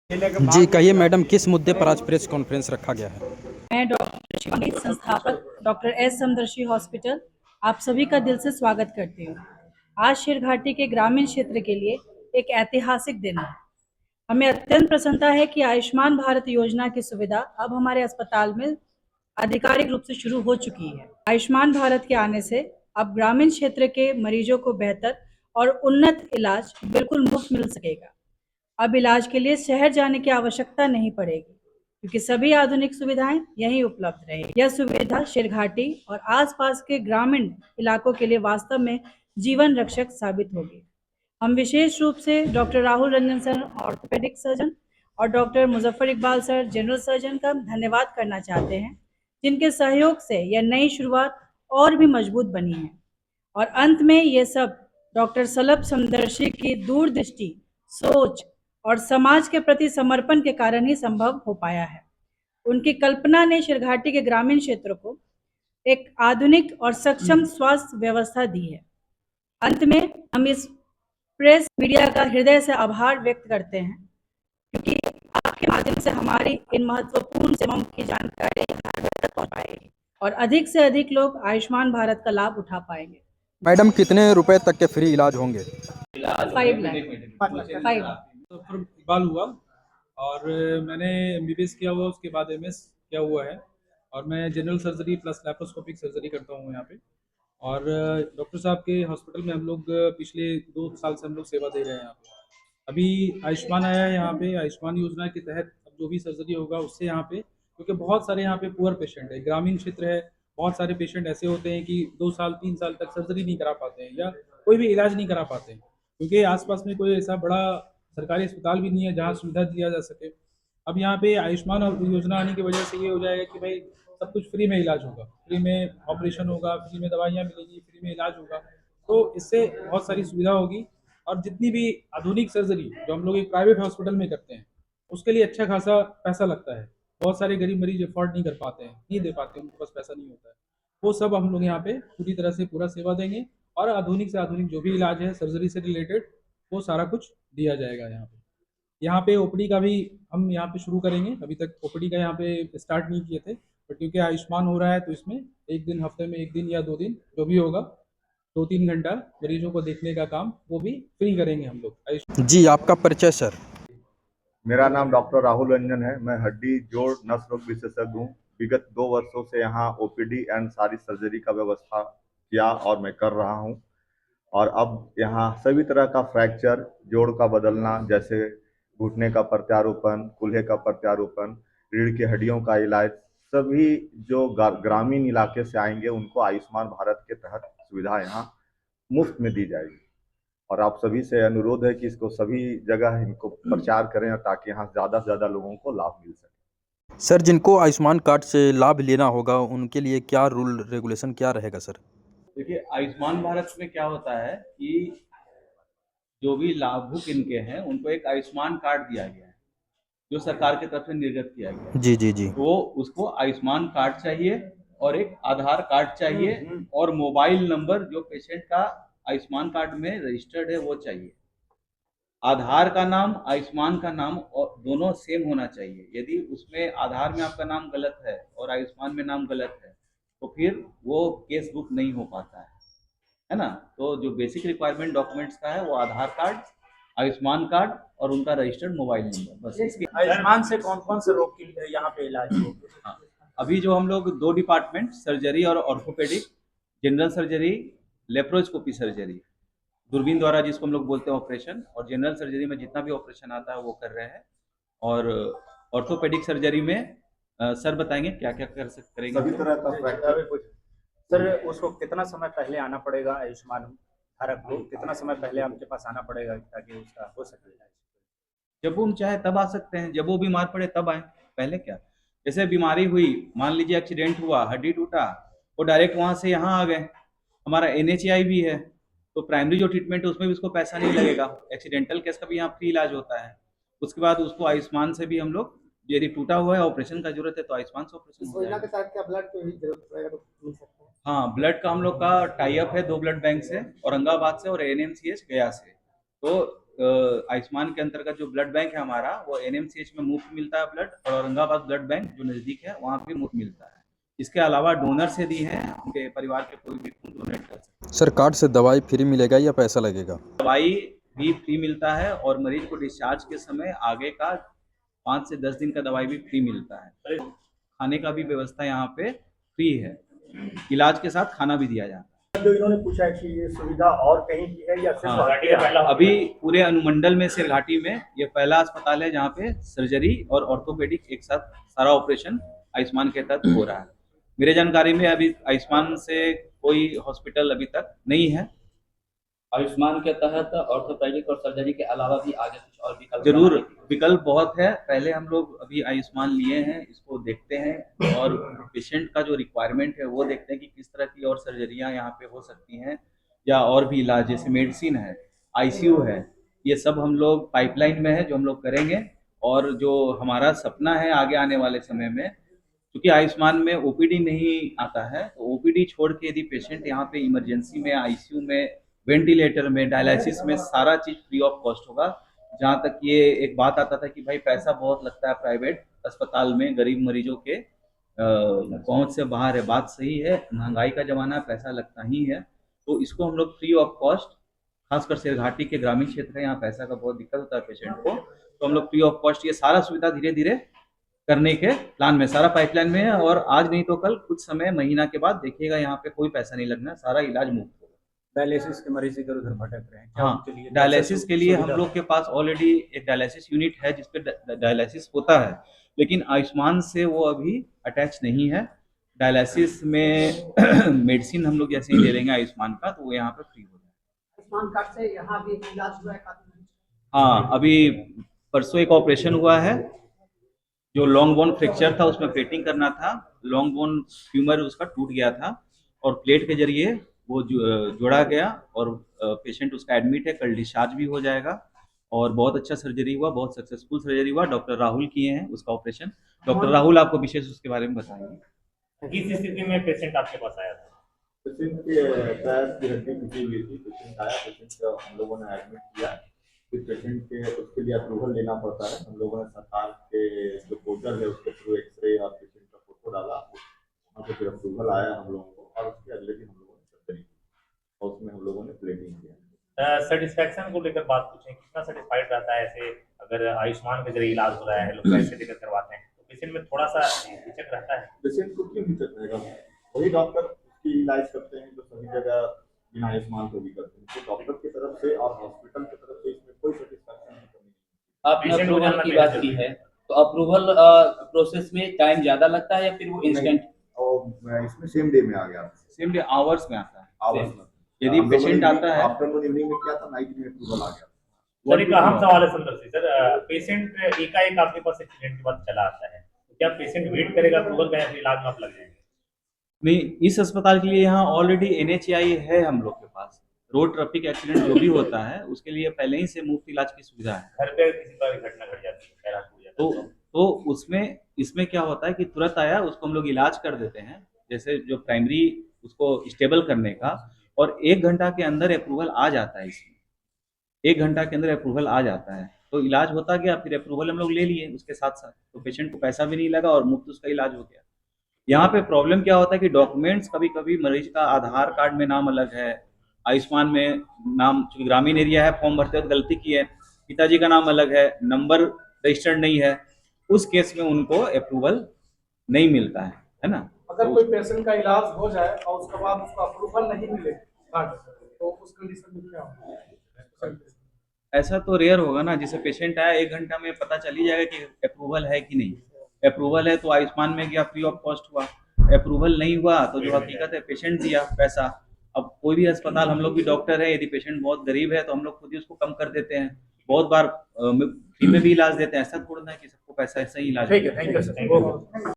जी कहिए मैडम, किस मुद्दे पर आज प्रेस कॉन्फ्रेंस रखा गया है? मैं डॉक्टर शिवानी, संस्थापक डॉक्टर एस समदर्शी हॉस्पिटल, आप सभी का दिल से स्वागत करती हूँ। आज शेरघाटी के ग्रामीण क्षेत्र के लिए एक ऐतिहासिक दिन है। हमें अत्यंत प्रसन्नता है कि आयुष्मान भारत योजना की सुविधा अब हमारे अस्पताल में आधिकारिक रूप से शुरू हो चुकी है। आयुष्मान भारत के आने से अब ग्रामीण क्षेत्र के मरीजों को बेहतर और उन्नत इलाज बिल्कुल मुफ्त मिल सकेगा। अब इलाज के लिए शहर जाने की आवश्यकता नहीं पड़ेगी, क्योंकि सभी आधुनिक सुविधाएं यहीं उपलब्ध रहेगी। यह सुविधा शेरघाटी और आसपास के ग्रामीण इलाकों के लिए वास्तव में जीवन रक्षक साबित होगी। हम विशेष रूप से doctor Rahul Ranjan sir, orthopaedic surgeon, और doctor Muzaffar Iqbal sir, general surgeon का धन्यवाद करना चाहते हैं, जिनके सहयोग से यह नई शुरुआत और भी मजबूत बनी है। और अंत में ये सब डॉक्टर सलभ समदर्शी की दूरदृष्टि, सोच और समाज के प्रति समर्पण के कारण ही संभव हो पाया है। उनकी कल्पना ने शेरघाटी के ग्रामीण क्षेत्र को एक आधुनिक और सक्षम स्वास्थ्य व्यवस्था दी है। अंत में हम इस प्रेस मीडिया का हृदय से आभार व्यक्त करते हैं, क्योंकि आपके माध्यम से हमारी इन महत्वपूर्ण सेवाओं की जानकारी हर घर तक पहुंच पाएगी और अधिक से अधिक लोग आयुष्मान भारत का लाभ उठा पाएंगे। मैडम कितने रुपए तक के फ्री इलाज होंगे? 5 लाख। पर इकबाल हुआ और मैंने एमबीबीएस किया हुआ, उसके बाद एमएस किया हुआ है और मैं general surgery plus laparoscopic surgery करता हूँ यहाँ पे। और डॉक्टर साहब के हॉस्पिटल में हम लोग पिछले 2 साल से हम लोग सेवा दे रहे हैं यहाँ पे। अभी आयुष्मान आया है यहाँ पे, आयुष्मान योजना के तहत अब जो भी सर्जरी होगा उससे यहाँ पे, क्योंकि बहुत सारे यहाँ पे पुअर पेशेंट है, ग्रामीण क्षेत्र है, बहुत सारे पेशेंट ऐसे होते हैं कि 2 साल 3 साल तक सर्जरी नहीं करा पाते हैं या कोई भी इलाज नहीं करा पाते हैं, क्योंकि आसपास में कोई ऐसा बड़ा सरकारी अस्पताल भी नहीं है जहाँ सुविधा दिया जा सके। अब यहाँ पे आयुष्मान योजना आने की वजह से ये हो जाएगा कि भाई सब कुछ फ्री में इलाज होगा, फ्री में ऑपरेशन होगा, फ्री में दवाइयाँ मिलेगी, फ्री में इलाज होगा। तो इससे बहुत सारी सुविधा होगी और जितनी भी आधुनिक सर्जरी जो हम लोग एक प्राइवेट हॉस्पिटल में करते हैं उसके लिए अच्छा खासा पैसा लगता है। बहुत सारे गरीब मरीज अफोर्ड नहीं कर पाते हैं, नहीं दे पाते, उनके पास पैसा नहीं होता है। वो सब हम लोग यहाँ पे पूरी तरह से पूरा सेवा देंगे और आधुनिक से आधुनिक जो भी इलाज है सर्जरी से रिलेटेड वो सारा कुछ दिया जाएगा यहाँ पे। यहाँ पे ओपीडी का भी हम यहाँ पे शुरू करेंगे। अभी तक ओपीडी का यहाँ पे स्टार्ट नहीं किए थे, बट क्योंकि आयुष्मान हो रहा है तो इसमें एक दिन, हफ्ते में एक दिन या 2 दिन जो भी होगा, 2-3 घंटा मरीजों को देखने का काम वो भी फ्री करेंगे हम लोग। जी आपका परिचय सर। मेरा नाम डॉक्टर राहुल रंजन है। मैं हड्डी जोड़ नस रोग विशेषज्ञ हूँ। विगत 2 वर्षों से यहाँ ओपीडी एंड सारी सर्जरी का व्यवस्था किया और मैं कर रहा हूँ। और अब यहाँ सभी तरह का फ्रैक्चर, जोड़ का बदलना, जैसे घुटने का प्रत्यारोपण, कूल्हे का प्रत्यारोपण, रीढ़ की हड्डियों का इलाज, सभी जो ग्रामीण इलाके से आएंगे उनको आयुष्मान भारत के तहत सुविधा यहाँ मुफ्त में दी जाएगी। और आप सभी से अनुरोध है कि इसको सभी जगह इनको प्रचार करें ताकि यहाँ ज़्यादा से ज़्यादा लोगों को लाभ मिल सके। सर जिनको आयुष्मान कार्ड से लाभ लेना होगा उनके लिए क्या रूल रेगुलेशन क्या रहेगा सर? देखिए, आयुष्मान भारत में क्या होता है कि जो भी लाभुक इनके हैं उनको एक आयुष्मान कार्ड दिया गया है जो सरकार की तरफ से निर्गत किया गया है। जी जी जी। तो उसको आयुष्मान कार्ड चाहिए और एक आधार कार्ड चाहिए और मोबाइल नंबर जो पेशेंट का आयुष्मान कार्ड में रजिस्टर्ड है वो चाहिए। आधार का नाम, आयुष्मान का नाम और दोनों सेम होना चाहिए। यदि उसमें आधार में आपका नाम गलत है और आयुष्मान में नाम गलत है तो फिर वो केस बुक नहीं हो पाता है ना। तो जो बेसिक रिक्वायरमेंट डॉक्यूमेंट्स का है वो आधार कार्ड, आयुष्मान कार्ड और उनका रजिस्टर्ड मोबाइल नंबर, बस इसके। आयुष्मान से कौन कौन से रोग की यहाँ पे इलाज होगा? हाँ, अभी जो हम लोग 2 डिपार्टमेंट, सर्जरी और orthopaedic, general surgery, laparoscopy surgery, दूरबीन द्वारा जिसको हम लोग बोलते हैं ऑपरेशन, और जनरल सर्जरी में जितना भी ऑपरेशन आता है वो कर रहे हैं। और ऑर्थोपेडिक सर्जरी में सर बताएंगे क्या क्या करेंगे। सभी तरह का फ्रैक्चर। सर उसको कितना समय पहले आना पड़ेगा? आयुष्मान धारक को कितना समय पहले आपके पास आना पड़ेगा ताकि उसका हो सके इलाज? जब वो चाहे तब आ सकते हैं, जब वो बीमार पड़े तब आए, पहले क्या। जैसे बीमारी हुई, मान लीजिए एक्सीडेंट हुआ, हड्डी टूटा, वो डायरेक्ट वहां से यहाँ आ गए। हमारा एनएचआई भी है तो प्राइमरी जो ट्रीटमेंट है उसमें भी उसको पैसा नहीं लगेगा। एक्सीडेंटल केस का भी यहाँ फ्री इलाज होता है। उसके बाद उसको आयुष्मान से भी हम लोग, यदि टूटा हुआ है, ऑपरेशन का जरूरत है तो आयुष्मान से ऑपरेशन हो जाएगा। क्या ब्लड की जरूरत पड़ेगा तो मिल सकता है? हाँ, ब्लड का हम लोग का टाई अप है 2 ब्लड बैंक से, औरंगाबाद से और एएनएमसीएच गया से। तो आयुष्मान के अंतर्गत जो ब्लड बैंक है हमारा, वो एनएमसीएच में मुफ्त मिलता है ब्लड, और औरंगाबाद ब्लड बैंक जो नज़दीक है वहाँ पे मुफ्त मिलता है। इसके अलावा डोनर से दी है, उनके परिवार के कोई भी खून डोनेट कर सकते हैं। सर कार्ड से दवाई फ्री मिलेगा या पैसा लगेगा? दवाई भी फ्री मिलता है और मरीज को डिस्चार्ज के समय आगे का 5 से 10 दिन का दवाई भी फ्री मिलता है। खाने का भी व्यवस्था यहाँ पे फ्री है, इलाज के साथ खाना भी दिया जाता है। जो इन्होंने पूछा है कि ये सुविधा और कहीं की है या सिर्फ हाँ, अभी पूरे अनुमंडल में सिरघाटी में ये पहला अस्पताल है जहाँ पे सर्जरी और ऑर्थोपेडिक एक साथ सारा ऑपरेशन आयुष्मान के तहत हो रहा है। मेरे जानकारी में अभी आयुष्मान से कोई हॉस्पिटल अभी तक नहीं है। आयुष्मान के तहत ऑर्थोपेडिक और सर्जरी के अलावा भी आगे कुछ और विकल्प जरूर बनाने की- विकल्प बहुत है। पहले हम लोग अभी आयुष्मान लिए हैं, इसको देखते हैं और पेशेंट का जो रिक्वायरमेंट है वो देखते हैं कि किस तरह की और सर्जरियां यहाँ पे हो सकती हैं या और भी इलाज, जैसे मेडिसिन है, आईसीयू है, ये सब हम लोग पाइपलाइन में है जो हम लोग करेंगे। और जो हमारा सपना है आगे आने वाले समय में, क्योंकि आयुष्मान में ओपीडी नहीं आता है, तो ओपीडी छोड़ के यदि पेशेंट यहाँ पे इमरजेंसी में, आईसीयू में, वेंटिलेटर में, डायलिसिस में, सारा चीज फ्री ऑफ कॉस्ट होगा। जहाँ तक ये एक बात आता था कि भाई पैसा बहुत लगता है प्राइवेट अस्पताल में, गरीब मरीजों के पहुंच से बाहर है, बात सही है, महंगाई का जमाना है, पैसा लगता ही है। तो इसको हम लोग फ्री ऑफ कॉस्ट, खासकर सिरघाटी के ग्रामीण क्षेत्र है, यहाँ पैसा का बहुत दिक्कत होता है पेशेंट को, तो हम लोग फ्री ऑफ कॉस्ट ये सारा सुविधा धीरे धीरे करने के प्लान में, सारा पाइपलाइन में है। और आज नहीं तो कल, कुछ समय महीना के बाद देखिएगा यहाँ पे कोई पैसा नहीं लगना, सारा इलाज मुफ्त होगा। डायलिसिस के मरीज इधर उधर भटक रहे हैं, क्या हाँ, उनके लिए डायलिसिस के लिए हम सुविधा- लोग के पास ऑलरेडी एक डायलिसिस यूनिट है जिसपे डायलिसिस होता है, लेकिन आयुष्मान से वो अभी अटैच नहीं है। डायलिसिस में मेडिसिन हम लोग जैसे ही ले लेंगे आयुष्मान का, तो वो यहाँ पे फ्री हो जाएगा। आयुष्मान कार्ड से यहाँ भी इलाज हुआ है काफी। हाँ, अभी परसों एक ऑपरेशन हुआ है, जो लॉन्ग बोन फ्रैक्चर था, उसमें प्लेटिंग करना था, लॉन्ग बोन फ्यूमर उसका टूट गया था और प्लेट के जरिए वो जोड़ा गया और पेशेंट उसका एडमिट है, कल डिस्चार्ज भी हो जाएगा। और बहुत अच्छा सर्जरी हुआ, बहुत सक्सेसफुल सर्जरी हुआ। डॉक्टर राहुल किए हैं उसका ऑपरेशन। डॉक्टर राहुल आपको विशेष उसके बारे में बताएंगे। किस स्थिति में पेशेंट आपके पास आया था? पेशेंट के पैर की हड्डी टूटी हुई थी, पेशेंट आया, पेशेंट को हम लोगों ने एडमिट किया। फिर पेशेंट के उसके लिए अप्रूवल लेना पड़ता है, हम लोगों ने सरकार के जो पोर्टल है उसके थ्रू एक्सरे और पेशेंट का फोटो डाला, वहाँ पे फिर अप्रूवल आया हम लोगों को, और उसके अगले दिन हम लोगों ने सर्जरी की और उसमें हम लोगों ने प्लेटिंग किया। सेटिस्फैक्शन को लेकर बात पूछें, कितना सेटिस्फाइड रहता है ऐसे अगर आयुष्मान के जरिए इलाज हो रहा है, लोग पैसे देकर करवाते हैं, तो पेशेंट में थोड़ा सा हिचक रहता है? पेशेंट को क्यों हिचक रहेगा? वही डॉक्टर उसकी इलाज करते हैं जो सभी जगह बिना आयुष्मान को भी करते हैं, तो डॉक्टर की तरफ से और हॉस्पिटल की तरफ से इसमें कोई सेटिस्फैक्शन नहीं करनी। Patient आपने को अप्रूवल जानना की चाहिए बात की है, तो अप्रूवल प्रोसेस में टाइम ज्यादा लगता है या फिर वो इंस्टेंट? और इसमें सेम डे में आ गया, सेम डे आवर्स में आता है। आवर्स में। यदि पेशेंट आता है, आफ्टरनून इवनिंग में किया था, नाइट में अप्रूवल आ गया। सर एक अहम सवाल है संदर्शी सर, पेशेंट एकाएक आपके पास एक्सीडेंट के बाद चला आता है, तो क्या पेशेंट वेट करेगा अप्रूवल का या फिर इलाज में आप लग जाएंगे? नहीं, इस अस्पताल के लिए यहाँ ऑलरेडी NHAI है हम लोग के पास। रोड ट्रैफिक एक्सीडेंट जो भी होता है उसके लिए पहले ही से मुफ्त इलाज की सुविधा है। घर पे किसी का घटना घट जाती है, पैर हाथ टूट जाता है, तो उसमें इसमें क्या होता है कि तुरंत आया उसको हम लोग इलाज कर देते हैं, जैसे जो प्राइमरी उसको स्टेबल करने का, और 1 घंटा के अंदर अप्रूवल आ जाता है। इसमें 1 घंटा के अंदर अप्रूवल आ जाता है, तो इलाज होता गया, फिर अप्रूवल हम लोग ले लिए उसके साथ साथ, तो पेशेंट को पैसा भी नहीं लगा और मुफ्त उसका इलाज हो गया। यहाँ पे प्रॉब्लम क्या होता है कि डॉक्यूमेंट्स कभी कभी मरीज का आधार कार्ड में नाम अलग है, आयुष्मान में नाम, चूंकि ग्रामीण एरिया है, फॉर्म भरते वक्त गलती की है, पिताजी का नाम अलग है, नंबर रजिस्टर्ड नहीं है, उस केस में उनको अप्रूवल नहीं मिलता है ना। अगर कोई पेशेंट का इलाज हो जाए और उसके बाद उसको अप्रूवल नहीं मिले कार्ड, तो उस कंडीशन में क्या होगा? ऐसा तो रेयर होगा ना, जैसे पेशेंट आया 1 घंटा में पता चल ही जाएगा कि अप्रूवल है कि नहीं। अप्रूवल है तो आयुष्मान में गया, फ्री ऑफ कॉस्ट हुआ। अप्रूवल नहीं हुआ तो जो हकीकत है पेशेंट दिया पैसा। अब कोई भी अस्पताल, हम लोग भी डॉक्टर है, यदि पेशेंट बहुत गरीब है तो हम लोग खुद ही उसको कम कर देते हैं, बहुत बार फ्री में भी इलाज देते हैं। ऐसा थोड़ा ना कि सबको पैसा ऐसा ही इलाज। ठीक है, थैंक यू सर।